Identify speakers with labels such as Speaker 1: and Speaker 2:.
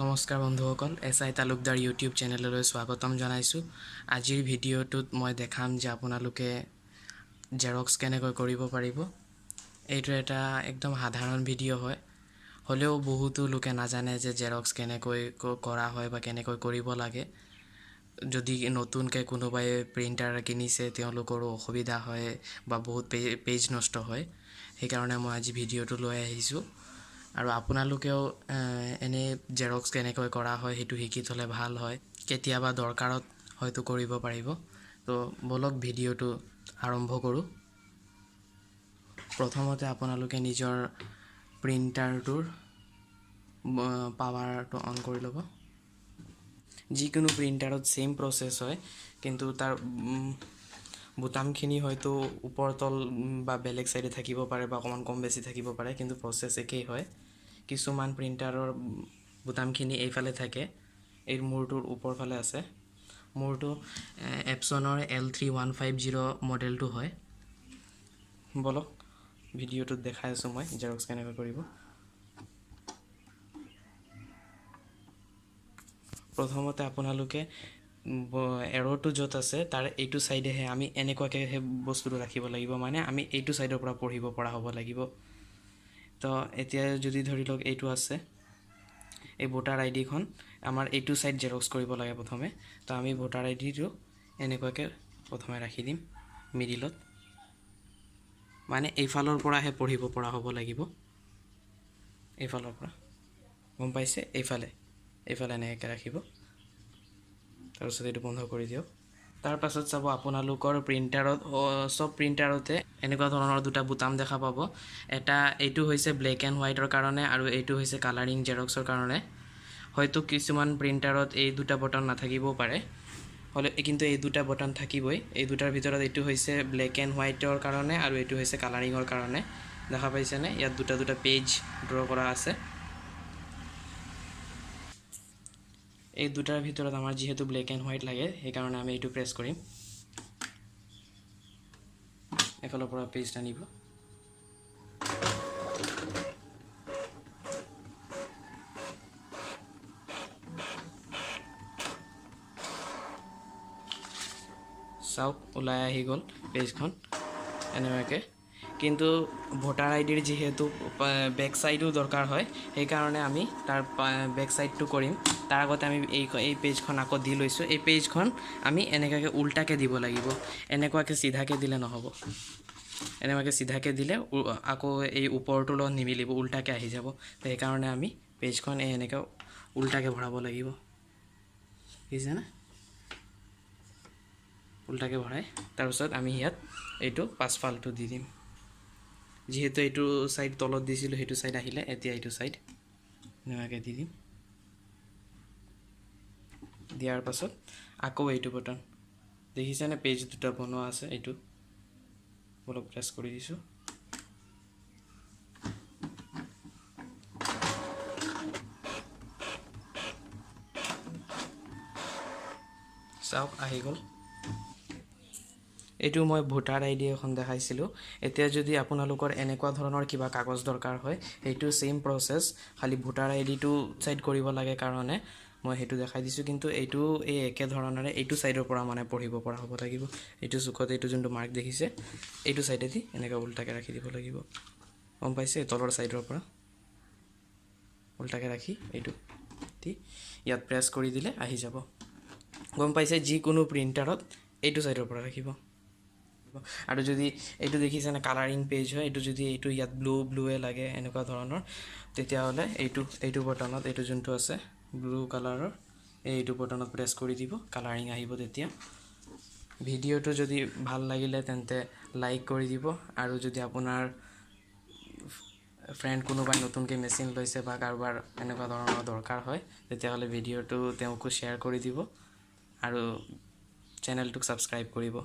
Speaker 1: নমস্কাৰ বন্ধুসকল, SI Talukdar YouTube চেনেললৈ স্বাগতম জনাইছোঁ। আজিৰ ভিডিঅ'টোত মই দেখাম যে আপোনালোকে জেৰক্স কেনেকৈ কৰিব পাৰিব। এইটো এটা একদম সাধাৰণ ভিডিঅ' হয়, হ'লেও বহুতো লোকে নাজানে যে জেৰক্স কেনেকৈ কৰা হয় বা কেনেকৈ কৰিব লাগে। যদি নতুনকৈ কোনোবাই প্ৰিণ্টাৰ কিনিছে তেওঁলোকৰো অসুবিধা হয় বা বহুত পেজ নষ্ট হয়, সেইকাৰণে মই আজি ভিডিঅ'টো লৈ আহিছোঁ। আৰু আপোনালোকেও এনে জেৰক্স কেনেকৈ কৰা হয় সেইটো শিকি থ'লে ভাল হয়, কেতিয়াবা দৰকাৰত হয়তো কৰিব পাৰিব। তো বলক ভিডিঅ'টো আৰম্ভ কৰোঁ। প্ৰথমতে আপোনালোকে নিজৰ প্ৰিণ্টাৰটোৰ পাৱাৰটো অন কৰি ল'ব। যিকোনো প্ৰিণ্টাৰত ছেইম প্ৰচেছ হয়, কিন্তু তাৰ বুটামখিনি হয়তো ওপৰ তল বা বেলেগ চাইডে থাকিব পাৰে বা অকণমান কম বেছি থাকিব পাৰে, কিন্তু প্ৰচেছ একেই হয়। কিছুমান প্ৰিণ্টাৰৰ বুটামখিনি এইফালে থাকে, এই মূৰটোৰ ওপৰ ফালে আছে। মূৰটো এপছনৰ L3150 মডেলটো হয়। বলক ভিডিঅ'টোত দেখাই আছোঁ মই জেৰক্স কেনেকৈ কৰিব। প্ৰথমতে আপোনালোকে এৰ'টো য'ত আছে তাৰ এইটো ছাইডেহে আমি এনেকুৱাকৈ সেই বস্তুটো ৰাখিব লাগিব, মানে আমি এইটো ছাইডৰ পৰা পঢ়িব পৰা হ'ব লাগিব। তো এতিয়া যদি ধৰি লওক এইটো আছে, এই ভোটাৰ আইডিখন আমাৰ এইটো ছাইড জেৰক্স কৰিব লাগে প্ৰথমে। তো আমি ভোটাৰ আইডিটো এনেকুৱাকৈ প্ৰথমে ৰাখি দিম মিডিলত, মানে এইফালৰ পৰাহে পঢ়িব পৰা হ'ব লাগিব, এইফালৰ পৰা, গম পাইছে? এইফালে এনেকৈ ৰাখিব। তাৰপিছত এইটো বন্ধ কৰি দিয়ক। তাৰপাছত চাব আপোনালোকৰ প্ৰিণ্টাৰত, চব প্ৰিণ্টাৰতে এনেকুৱা ধৰণৰ দুটা বুটাম দেখা পাব। এটা এইটো হৈছে ব্লেক এণ্ড হোৱাইটৰ কাৰণে আৰু এইটো হৈছে কালাৰিং জেৰক্সৰ কাৰণে। হয়তো কিছুমান প্ৰিণ্টাৰত এই দুটা বটন নাথাকিবও পাৰে, হ'লে কিন্তু এই দুটা বটন থাকিবই। এই দুটাৰ ভিতৰত এইটো হৈছে ব্লেক এণ্ড হোৱাইটৰ কাৰণে আৰু এইটো হৈছে কালাৰিঙৰ কাৰণে। দেখা পাইছেনে? ইয়াত দুটা পেজ ড্ৰ কৰা আছে। এই দুটাৰ ভিতৰত আমাৰ যিহেতু ব্লেক এণ্ড হোৱাইট লাগে, সেইকাৰণে আমি এইটো প্ৰেছ কৰিম। এফালৰ পৰা পেজ টানিব। চাওক ওলাই আহি গ'ল পেজখন এনেকুৱাকৈ। কিন্তু ভোটাৰ আইডিৰ যিহেতু বেক ছাইডো দৰকাৰ হয়, সেইকাৰণে আমি তাৰ বেক ছাইডটো কৰিম। তাৰ আগতে আমি এই পেজখন আকৌ দি লৈছোঁ। এই পেজখন আমি এনেকুৱাকৈ উল্টাকৈ দিব লাগিব, এনেকুৱাকৈ চিধাকৈ দিলে নহ'ব। এনেকুৱাকৈ চিধাকৈ দিলে আকৌ এই ওপৰটোৰ লগত নিমিলিব, উল্টাকৈ আহি যাব। তো সেইকাৰণে আমি পেজখন এনেকৈ উল্টাকৈ ভৰাব লাগিব, বুজিছেনে? উল্টাকৈ ভৰাই তাৰপিছত আমি ইয়াত এইটো পাছফালটো দি দিম। যিহেতু এইটো ছাইড তলত দিছিলোঁ, সেইটো ছাইড আহিলে, এতিয়া এইটো ছাইড এনেকুৱাকৈ দি দিম। দিয়াৰ পাছত আকৌ এইটো বটন দেখিছেনে, পেজ দুটা বনোৱা আছে, এইটো অলপ প্ৰেছ কৰি দিছোঁ। চাওক আহি গ'ল। এইটো মই ভোটাৰ আইডি এখন দেখাইছিলোঁ। এতিয়া যদি আপোনালোকৰ এনেকুৱা ধৰণৰ কিবা কাগজ দৰকাৰ হয়, সেইটো ছেইম প্ৰচেছ, খালি ভোটাৰ আইডিটো ছাইড কৰিব লাগে কাৰণে মই সেইটো দেখাই দিছোঁ। কিন্তু এইটো এই একে ধৰণেৰে এইটো ছাইডৰ পৰা মানে পঢ়িব পৰা হ'ব লাগিব। এইটো চুকত এইটো যোনটো মাৰ্ক দেখিছে, এইটো ছাইডেদি এনেকৈ উল্টাকৈ ৰাখি দিব লাগিব, গম পাইছে? তলৰ ছাইডৰ পৰা উল্টাকৈ ৰাখি এইটো দি ইয়াত প্ৰেছ কৰি দিলে আহি যাব, গম পাইছে? যিকোনো প্ৰিণ্টাৰত এইটো ছাইডৰ পৰা ৰাখিব। আৰু যদি এইটো দেখিছেনে কালাৰিং পেজ হয়, এইটো যদি এইটো ইয়াত ব্লুৱে লাগে এনেকুৱা ধৰণৰ, তেতিয়াহ'লে এইটো বটনত, এইটো যোনটো আছে ব্লু কালাৰৰ, এইটো বটনত প্ৰেছ কৰি দিব, কালাৰিং আহিব তেতিয়া। ভিডিঅ'টো যদি ভাল লাগিলে তেন্তে লাইক কৰি দিব, আৰু যদি আপোনাৰ ফ্ৰেণ্ড কোনোবাই নতুনকৈ মেচিন লৈছে বা কাৰোবাৰ এনেকুৱা ধৰণৰ দৰকাৰ হয়, তেতিয়াহ'লে ভিডিঅ'টো তেওঁকো শ্বেয়াৰ কৰি দিব আৰু চেনেলটোক ছাবস্ক্ৰাইব কৰিব।